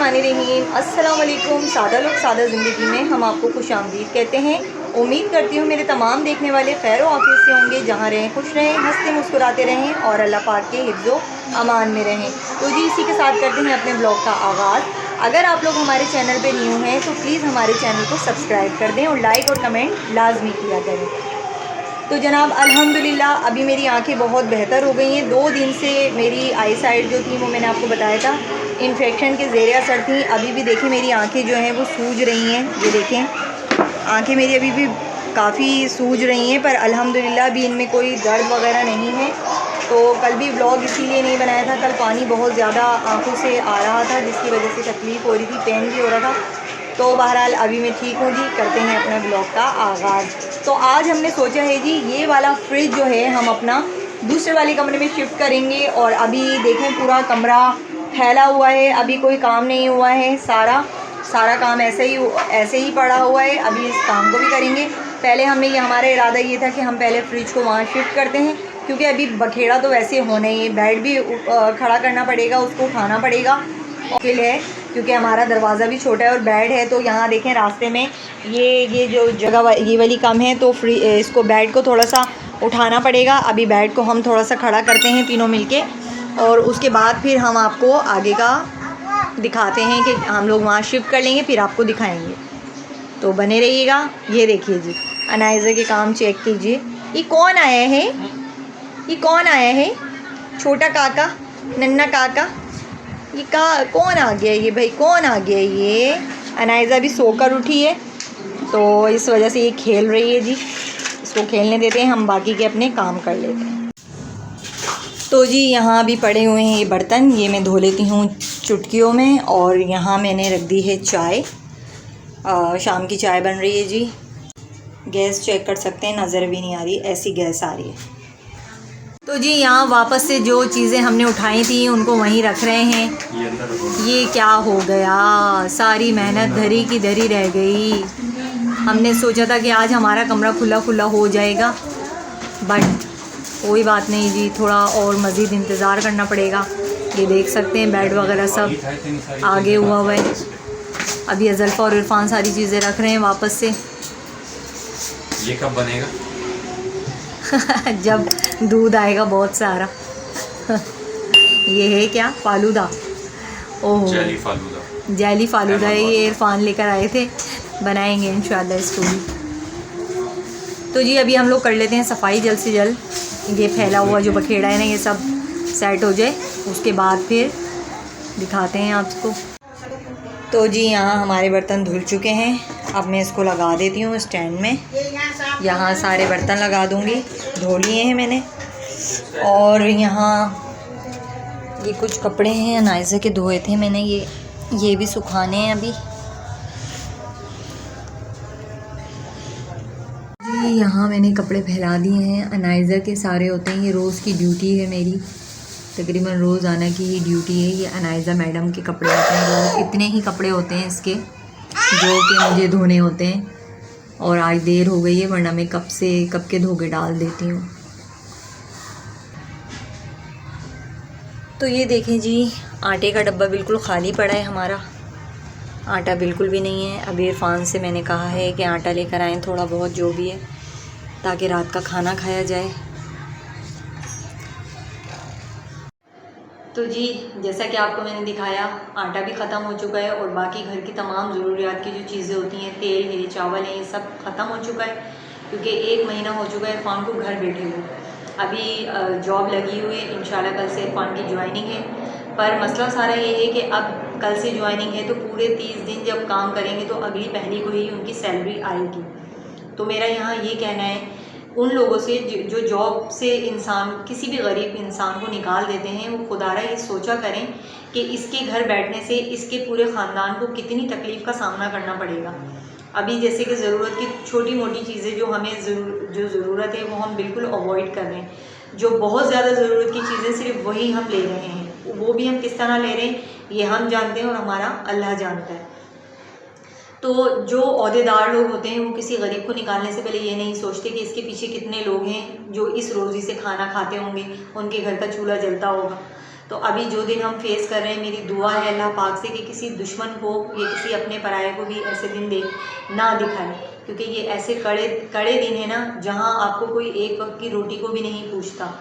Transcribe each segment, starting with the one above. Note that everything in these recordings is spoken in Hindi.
बिस्मिल्लाहिर्रहमानिर्रहीम। अस्सलाम वालेकुम। सादा लोग सादा ज़िंदगी में हम आपको खुशामदीद कहते हैं। उम्मीद करती हूँ मेरे तमाम देखने वाले खैर आफियत से होंगे, जहाँ रहें खुश रहें, हंसते मुस्कुराते रहें और अल्लाह पाक के हिफ्ज़ो अमान में रहें। तो जी इसी के साथ करते हैं अपने ब्लॉग का आगाज़। अगर आप लोग हमारे चैनल पे न्यू हैं तो प्लीज़ हमारे चैनल को सब्सक्राइब कर दें और लाइक और कमेंट लाजमी किया करें। तो जनाब अल्हम्दुलिल्लाह अभी मेरी आंखें बहुत बेहतर हो गई हैं। 2 दिन से मेरी आई साइड जो थी वो मैंने आपको बताया था इन्फेक्शन के ज़ेर असर थी। अभी भी देखें मेरी आंखें जो हैं वो सूज रही हैं। ये देखें आंखें मेरी अभी भी काफ़ी सूज रही हैं, पर अल्हम्दुलिल्लाह अभी इनमें कोई दर्द वगैरह नहीं है। तो कल भी व्लॉग इसीलिए नहीं बनाया था, कल पानी बहुत ज़्यादा आंखों से आ रहा था जिसकी वजह से तकलीफ़ हो रही थी, पेन भी हो रहा था। तो बहरहाल अभी मैं ठीक हूँ जी। करते हैं अपने ब्लॉग का आगाज़। तो आज हमने सोचा है जी ये वाला फ्रिज जो है हम अपना दूसरे वाले कमरे में शिफ्ट करेंगे। और अभी देखें पूरा कमरा फैला हुआ है, अभी कोई काम नहीं हुआ है, सारा काम ऐसे ही पड़ा हुआ है। अभी इस काम को भी करेंगे। पहले हमने हमारा इरादा ये था कि हम पहले फ्रिज को वहाँ शिफ्ट करते हैं, क्योंकि अभी बखेड़ा तो वैसे होना ही है। बेड भी खड़ा करना पड़ेगा, उसको उठाना पड़ेगा मुश्किल है क्योंकि हमारा दरवाज़ा भी छोटा है और बेड है। तो यहाँ देखें रास्ते में ये जो जगह ये वाली कम है, तो इसको बेड को थोड़ा सा उठाना पड़ेगा। अभी बेड को हम थोड़ा सा खड़ा करते हैं तीनों मिलके, और उसके बाद फिर हम आपको आगे का दिखाते हैं कि हम लोग वहाँ शिफ्ट कर लेंगे, फिर आपको दिखाएंगे। तो बने रहिएगा। ये देखिए जी अनाइज़ा के काम चेक कीजिए। ये कौन आया है? ये कौन आया है? छोटा काका, नन्ना काका। ये कौन आ गया? ये भाई कौन आ गया? ये अनाइज़ा भी सोकर उठी है तो इस वजह से ये खेल रही है जी। इसको खेलने देते हैं, हम बाकी के अपने काम कर लेते हैं। तो जी यहाँ अभी पड़े हुए हैं ये बर्तन, ये मैं धो लेती हूँ चुटकियों में। और यहाँ मैंने रख दी है चाय, शाम की चाय बन रही है जी। गैस चेक कर सकते हैं, नज़र भी नहीं आ रही, ऐसी गैस आ रही है। तो जी यहाँ वापस से जो चीज़ें हमने उठाई थी उनको वहीं रख रहे हैं। ये क्या हो गया, सारी मेहनत धरी की धरी रह गई। हमने सोचा था कि आज हमारा कमरा खुला खुला हो जाएगा, बट कोई बात नहीं जी, थोड़ा और मज़ीद इंतज़ार करना पड़ेगा। ये देख सकते हैं बेड वगैरह सब आगे हुआ है। अभी अज़ल्फ़ा और इरफान सारी चीज़ें रख रहे हैं वापस से। ये कब बनेगा? जब दूध आएगा बहुत सारा। ये है क्या? फालूदा। ओह जेली फालूदा है ये, इरफान लेकर आए थे, बनाएंगे इंशाल्लाह इसको भी। तो जी अभी हम लोग कर लेते हैं सफाई जल्द से जल्द। ये फैला हुआ जो बखेड़ा है ना ये सब सेट हो जाए, उसके बाद फिर दिखाते हैं आपको। तो जी यहाँ हमारे बर्तन धुल चुके हैं। अब मैं इसको लगा देती हूँ स्टैंड में। यहाँ सारे बर्तन लगा दूँगी, धो लिए हैं मैंने। और यहाँ ये कुछ कपड़े हैं अनाइज़ा के, धोए थे मैंने, ये भी सुखाने हैं अभी जी। यहाँ मैंने कपड़े फैला दिए हैं, अनाइज़ा के सारे होते हैं। ये रोज़ की ड्यूटी है मेरी, तकरीबन रोज़ आना की ही ड्यूटी है। ये अनाइज़ा मैडम के कपड़े होते हैं, रोज़ इतने ही कपड़े होते हैं इसके जो कि मुझे धोने होते हैं। और आज देर हो गई है, वरना मैं कब के धो के डाल देती हूँ। तो ये देखें जी आटे का डब्बा बिल्कुल ख़ाली पड़ा है हमारा, आटा बिल्कुल भी नहीं है। अभी इरफान से मैंने कहा है कि आटा लेकर आएँ थोड़ा बहुत जो भी है, ताकि रात का खाना खाया जाए। तो जी जैसा कि आपको मैंने दिखाया, आटा भी ख़त्म हो चुका है और बाकी घर की तमाम ज़रूरियात की जो चीज़ें होती हैं, तेल है, चावल है, ये सब ख़त्म हो चुका है। क्योंकि 1 महीना हो चुका है इरफान को घर बैठे हुए। अभी जॉब लगी हुई है, इंशाल्लाह कल से इरफान की ज्वाइनिंग है। पर मसला सारा ये है कि अब कल से ज्वाइनिंग है तो पूरे 30 दिन जब काम करेंगे तो अगली पहली को ही उनकी सैलरी आएगी। तो मेरा यहाँ ये कहना है उन लोगों से जो जॉब से इंसान किसी भी गरीब इंसान को निकाल देते हैं, वो खुदारा ये सोचा करें कि इसके घर बैठने से इसके पूरे ख़ानदान को कितनी तकलीफ़ का सामना करना पड़ेगा। अभी जैसे कि ज़रूरत की छोटी मोटी चीज़ें जो हमें जो ज़रूरत है वो हम बिल्कुल अवॉइड कर रहे हैं। जो बहुत ज़्यादा ज़रूरत की चीज़ें सिर्फ वही हम ले रहे हैं, वो भी हम किस तरह ले रहे हैं ये हम जानते हैं और हमारा अल्लाह जानता है। तो जो ओहदेदार लोग होते हैं वो किसी गरीब को निकालने से पहले ये नहीं सोचते कि इसके पीछे कितने लोग हैं जो इस रोज़ी से खाना खाते होंगे, उनके घर का चूल्हा जलता होगा। तो अभी जो दिन हम फेस कर रहे हैं, मेरी दुआ है अल्लाह पाक से कि किसी दुश्मन को या किसी अपने पराये को भी ऐसे दिन ना दिखाए, क्योंकि ये ऐसे कड़े कड़े दिन है ना जहाँ आपको कोई एक वक्त की रोटी को भी नहीं पूछता,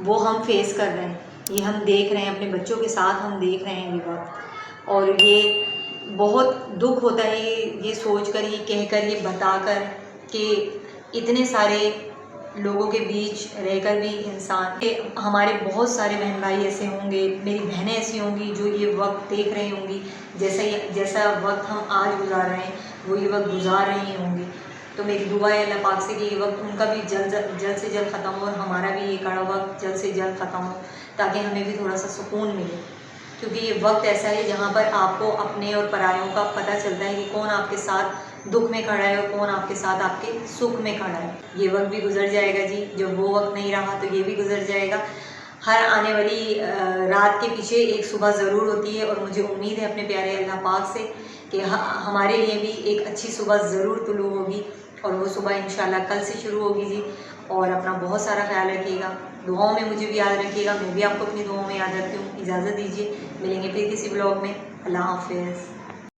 वो हम फेस कर रहे हैं। ये हम देख रहे हैं, अपने बच्चों के साथ हम देख रहे हैं ये वक्त, और ये बहुत दुख होता है ये सोचकर, ये कहकर, ये बताकर कि इतने सारे लोगों के बीच रहकर भी इंसान के, हमारे बहुत सारे बहन भाई ऐसे होंगे, मेरी बहनें ऐसी होंगी जो ये वक्त देख रही होंगी, जैसा वक्त हम आज गुजार रहे हैं वो ये वक्त गुजार रही होंगी। तो मेरी दुआ है अल्लाह पाक से कि ये वक्त उनका भी जल्द से जल्द ख़त्म हो और हमारा भी ये कड़ा वक्त जल्द से जल्द ख़त्म हो, ताकि हमें भी थोड़ा सा सुकून मिले। क्योंकि ये वक्त ऐसा है जहाँ पर आपको अपने और परायों का पता चलता है कि कौन आपके साथ दुख में खड़ा है और कौन आपके साथ आपके सुख में खड़ा है। ये वक्त भी गुजर जाएगा जी, जब वो वक्त नहीं रहा तो ये भी गुजर जाएगा। हर आने वाली रात के पीछे एक सुबह ज़रूर होती है, और मुझे उम्मीद है अपने प्यारे अल्लाह पाक से कि हमारे लिए भी एक अच्छी सुबह ज़रूर तुलू होगी, और वो सुबह इंशाल्लाह कल से शुरू होगी जी। और अपना बहुत सारा ख्याल रखिएगा, दुआओं में मुझे भी याद रखिएगा, मैं भी आपको अपनी दुआओं में याद रखती हूँ। इजाज़त दीजिए, मिलेंगे फिर किसी ब्लॉग में। अल्लाह हाफ़िज़।